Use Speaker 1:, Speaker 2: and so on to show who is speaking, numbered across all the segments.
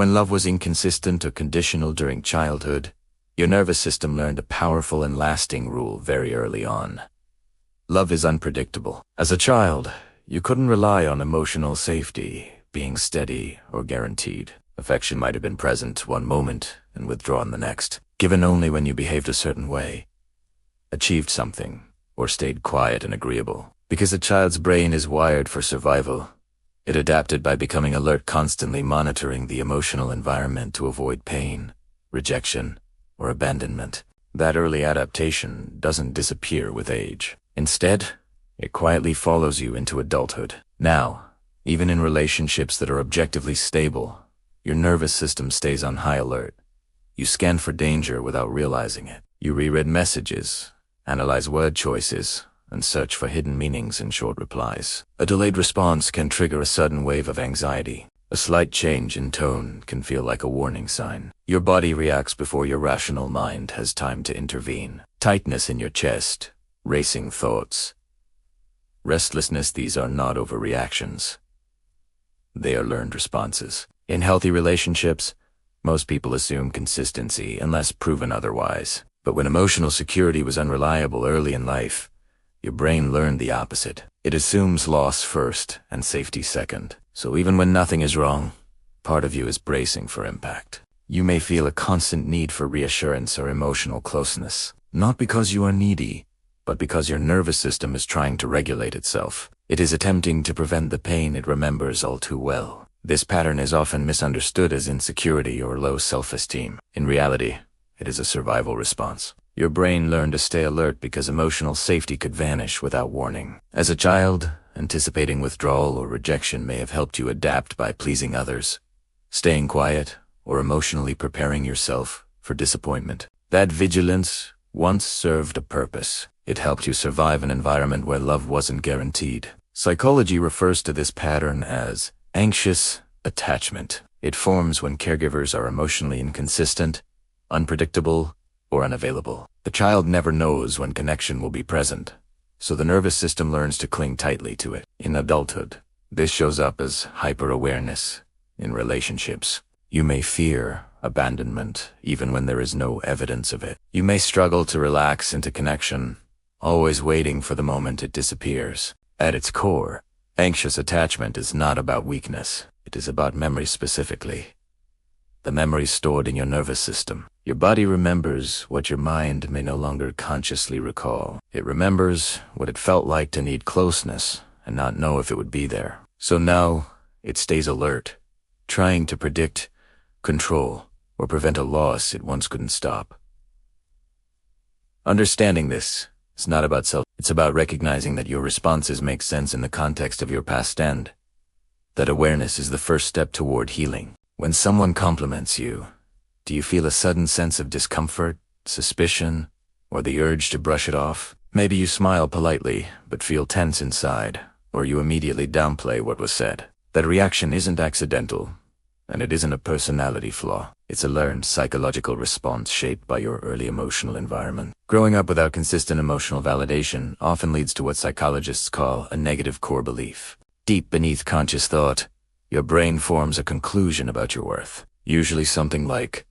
Speaker 1: When love was inconsistent or conditional during childhood, your nervous system learned a powerful and lasting rule very early on. Love is unpredictable. As a child, you couldn't rely on emotional safety, being steady or guaranteed. Affection might have been present one moment and withdrawn the next, given only when you behaved a certain way, achieved something, or stayed quiet and agreeable. Because a child's brain is wired for survival, it adapted by becoming alert, constantly monitoring the emotional environment to avoid pain, rejection, or abandonment. That early adaptation doesn't disappear with age. Instead, it quietly follows you into adulthood. Now, even in relationships that are objectively stable, your nervous system stays on high alert. You scan for danger without realizing it. You reread messages, analyze word choices, and search for hidden meanings in short replies. A delayed response can trigger a sudden wave of anxiety. A slight change in tone can feel like a warning sign. Your body reacts before your rational mind has time to intervene. Tightness in your chest, racing thoughts, restlessness, these are not overreactions. They are learned responses. In healthy relationships, most people assume consistency unless proven otherwise. But when emotional security was unreliable early in life, your brain learned the opposite. It assumes loss first and safety second. So even when nothing is wrong, part of you is bracing for impact. You may feel a constant need for reassurance or emotional closeness, not because you are needy, but because your nervous system is trying to regulate itself. It is attempting to prevent the pain it remembers all too well. This pattern is often misunderstood as insecurity or low self-esteem. In reality, it is a survival response. Your brain learned to stay alert because emotional safety could vanish without warning. As a child, anticipating withdrawal or rejection may have helped you adapt by pleasing others, staying quiet, or emotionally preparing yourself for disappointment. That vigilance once served a purpose. It helped you survive an environment where love wasn't guaranteed. Psychology refers to this pattern as anxious attachment. It forms when caregivers are emotionally inconsistent, unpredictable, or unavailable. The child never knows when connection will be present, so the nervous system learns to cling tightly to it. In adulthood, this shows up as hyper-awareness. In relationships, you may fear abandonment even when there is no evidence of it. You may struggle to relax into connection, always waiting for the moment it disappears. At its core, anxious attachment is not about weakness. It is about memory specifically. The memories stored in your nervous system. Your body remembers what your mind may no longer consciously recall. It remembers what it felt like to need closeness and not know if it would be there. So now, it stays alert, trying to predict, control, or prevent a loss it once couldn't stop. Understanding this is not about self. It's about recognizing that your responses make sense in the context of your past and that awareness is the first step toward healing. When someone compliments you, do you feel a sudden sense of discomfort, suspicion, or the urge to brush it off? Maybe you smile politely, but feel tense inside, or you immediately downplay what was said. That reaction isn't accidental, and it isn't a personality flaw. It's a learned psychological response shaped by your early emotional environment. Growing up without consistent emotional validation often leads to what psychologists call a negative core belief. Deep beneath conscious thought, your brain forms a conclusion about your worth. Usually something like,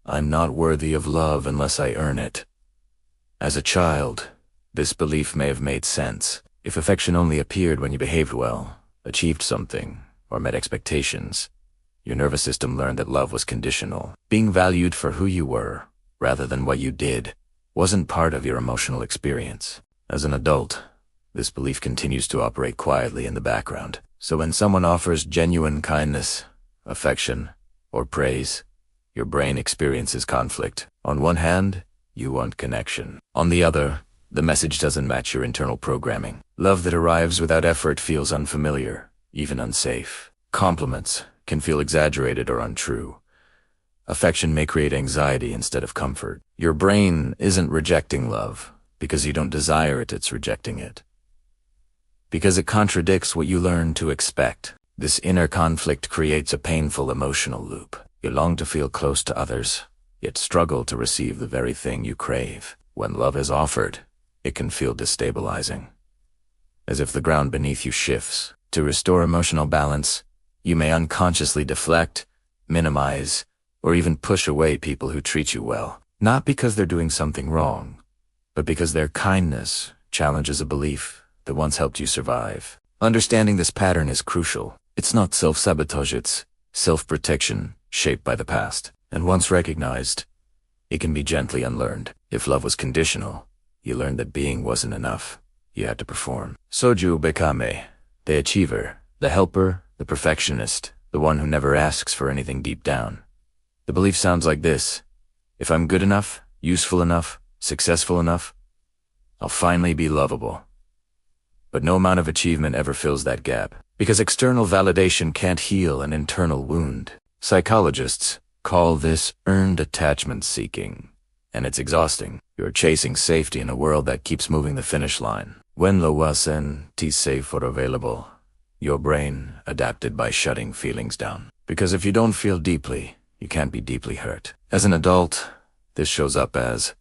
Speaker 1: I'm not worthy of love unless I earn it. As a child, this belief may have made sense. If affection only appeared when you behaved well, achieved something, or met expectations, your nervous system learned that love was conditional. Being valued for who you were, rather than what you did, wasn't part of your emotional experience. As an adult, this belief continues to operate quietly in the background. So when someone offers genuine kindness, affection, or praise, your brain experiences conflict. On one hand, you want connection. On the other, the message doesn't match your internal programming. Love that arrives without effort feels unfamiliar, even unsafe. Compliments can feel exaggerated or untrue. Affection may create anxiety instead of comfort. Your brain isn't rejecting love because you don't desire it, it's rejecting it because it contradicts what you learn to expect. This inner conflict creates a painful emotional loop. You long to feel close to others, yet struggle to receive the very thing you crave. When love is offered, it can feel destabilizing, as if the ground beneath you shifts. To restore emotional balance, you may unconsciously deflect, minimize, or even push away people who treat you well. Not because they're doing something wrong, but because their kindness challenges a belief that once helped you survive. Understanding this pattern is crucial. It's not self-sabotage, it's self-protection shaped by the past. And once recognized, it can be gently unlearned. If love was conditional, you learned that being wasn't enough. You had to perform. Soju Bekame, the achiever, the helper, the perfectionist, the one who never asks for anything deep down. The belief sounds like this: if I'm good enough, useful enough, successful enough, I'll finally be lovable. But no amount of achievement ever fills that gap, because external validation can't heal an internal wound. Psychologists call this earned attachment seeking, and it's exhausting. You're chasing safety in a world that keeps moving the finish line. When lo wasen ti safe or available, your brain adapted by shutting feelings down. Because if you don't feel deeply, you can't be deeply hurt. As an adult, this shows up as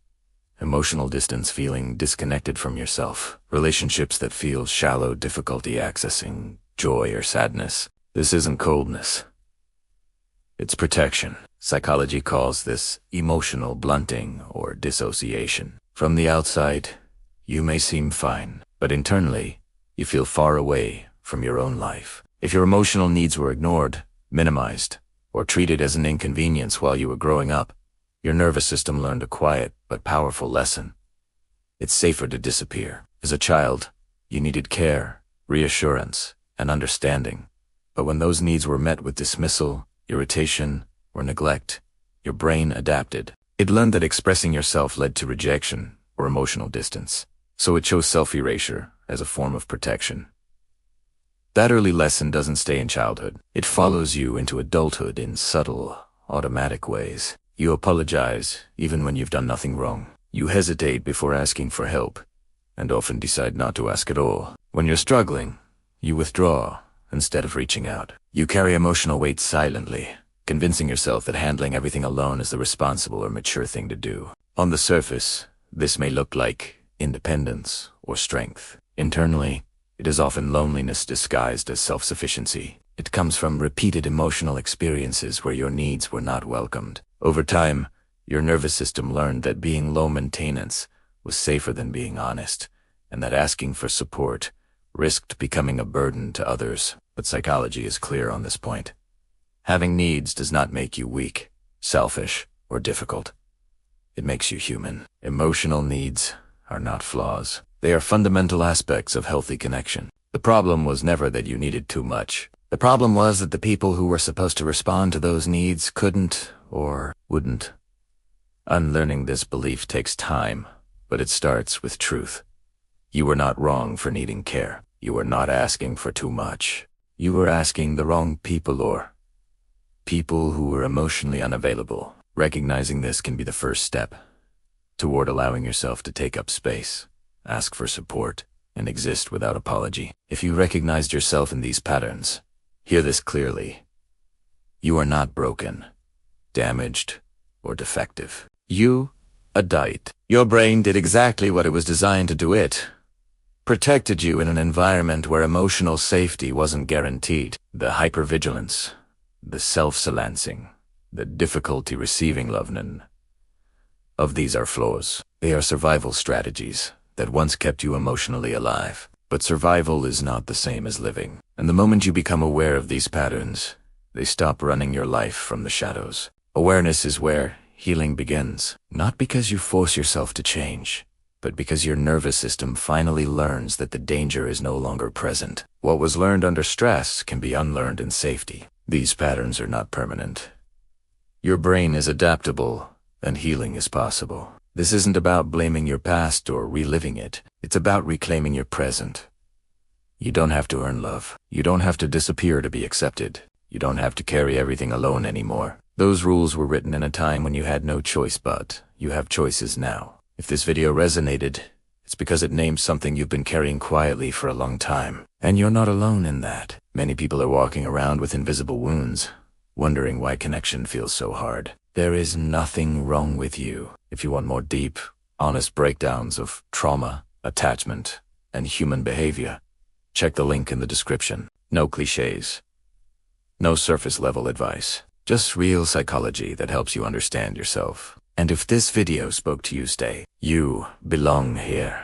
Speaker 1: emotional distance, feeling disconnected from yourself, relationships that feel shallow, difficulty accessing joy or sadness. This isn't coldness. It's protection. Psychology calls this emotional blunting or dissociation. From the outside, you may seem fine, but internally, you feel far away from your own life. If your emotional needs were ignored, minimized, or treated as an inconvenience while you were growing up, your nervous system learned a quiet but powerful lesson. It's safer to disappear. As a child, you needed care, reassurance, and understanding. But when those needs were met with dismissal, irritation, or neglect, your brain adapted. It learned that expressing yourself led to rejection or emotional distance, so it chose self-erasure as a form of protection. That early lesson doesn't stay in childhood. It follows you into adulthood in subtle, automatic ways. You apologize even when you've done nothing wrong. You hesitate before asking for help, and often decide not to ask at all. When you're struggling, you withdraw instead of reaching out. You carry emotional weight silently, convincing yourself that handling everything alone is the responsible or mature thing to do. On the surface, this may look like independence or strength. Internally, it is often loneliness disguised as self-sufficiency. It comes from repeated emotional experiences where your needs were not welcomed. Over time, your nervous system learned that being low maintenance was safer than being honest, and that asking for support risked becoming a burden to others. But psychology is clear on this point. Having needs does not make you weak, selfish, or difficult. It makes you human. Emotional needs are not flaws. They are fundamental aspects of healthy connection. The problem was never that you needed too much. The problem was that the people who were supposed to respond to those needs couldn't or wouldn't. Unlearning this belief takes time, but it starts with truth. You were not wrong for needing care. You were not asking for too much. You were asking the wrong people, or people who were emotionally unavailable. Recognizing this can be the first step toward allowing yourself to take up space, ask for support, and exist without apology. If you recognized yourself in these patterns, hear this clearly. You are not broken, damaged, or defective. You, adult. Your brain did exactly what it was designed to do. It protected you in an environment where emotional safety wasn't guaranteed. The hypervigilance, the self-silencing, the difficulty receiving love, none of these are flaws. They are survival strategies that once kept you emotionally alive. But survival is not the same as living. And the moment you become aware of these patterns, they stop running your life from the shadows. Awareness is where healing begins. Not because you force yourself to change, but because your nervous system finally learns that the danger is no longer present. What was learned under stress can be unlearned in safety. These patterns are not permanent. Your brain is adaptable, and healing is possible. This isn't about blaming your past or reliving it. It's about reclaiming your present. You don't have to earn love. You don't have to disappear to be accepted. You don't have to carry everything alone anymore. Those rules were written in a time when you had no choice, but you have choices now. If this video resonated, it's because it names something you've been carrying quietly for a long time. And you're not alone in that. Many people are walking around with invisible wounds, wondering why connection feels so hard. There is nothing wrong with you. If you want more deep, honest breakdowns of trauma, attachment, and human behavior, check the link in the description. No cliches. No surface-level advice. Just real psychology that helps you understand yourself. And if this video spoke to you, you belong here.